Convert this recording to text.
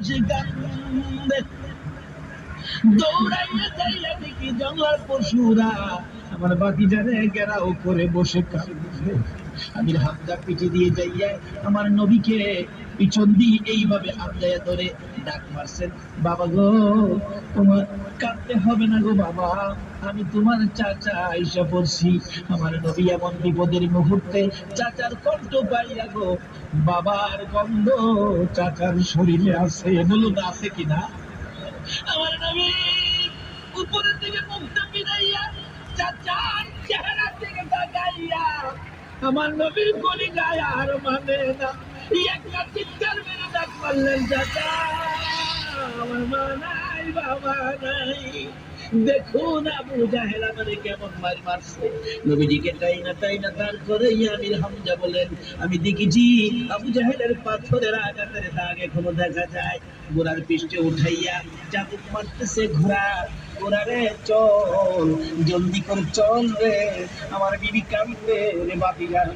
সে কান্দে। দৌড়াইয়া যাইয়া দেখি জঙ্গলার পশুরা আমার বাতিজারে ঘেরাও করে বসে কাঁদছে। আমির হামজা পিঠে দিয়ে যাইয়া আমার নবীকে পিছন দিয়ে এইভাবে আন্দায়া ধরে ডাক মারছেন, বাবা গো তোমার কাঁদতে হবে না গো বাবা, আমি তোমার চাচা আইসা পড়ছি। আমার নবী এমন বিপদের মুহূর্তে চাচার কণ্ঠ পাইয়া গো বাবার গন্ধ চাচার শরীরে আছে, বলুন আছে কিনা। আমার নবী উপরের দিকে মুখটা ফিরাইয়া চাচার চেহারার দিকে তাকাইয়া আমার নবীর কলিজায় আর মানে না, একটা চিৎকার মেরে ডাক মারলেন, চাচা আমার মা নাই বাবা নাই, দেখুন আবু জাহেল আমারে কেমন মারি মারছে। নবীজিকে টাইনা টাইনা তার করে আমির হামজা বলেন, আমি দেখেছি আবু জাহেলের পাথরের আঘাতের দাগ এখনো দেখা যায়। ঘোড়ার পৃষ্ঠে উঠাইয়া চাবুক মারতেছে ঘোড়া, ঘোড়া রে চল, জলদি করে চল রে, আমার বিবি কাঁদবে রে বাতিজার।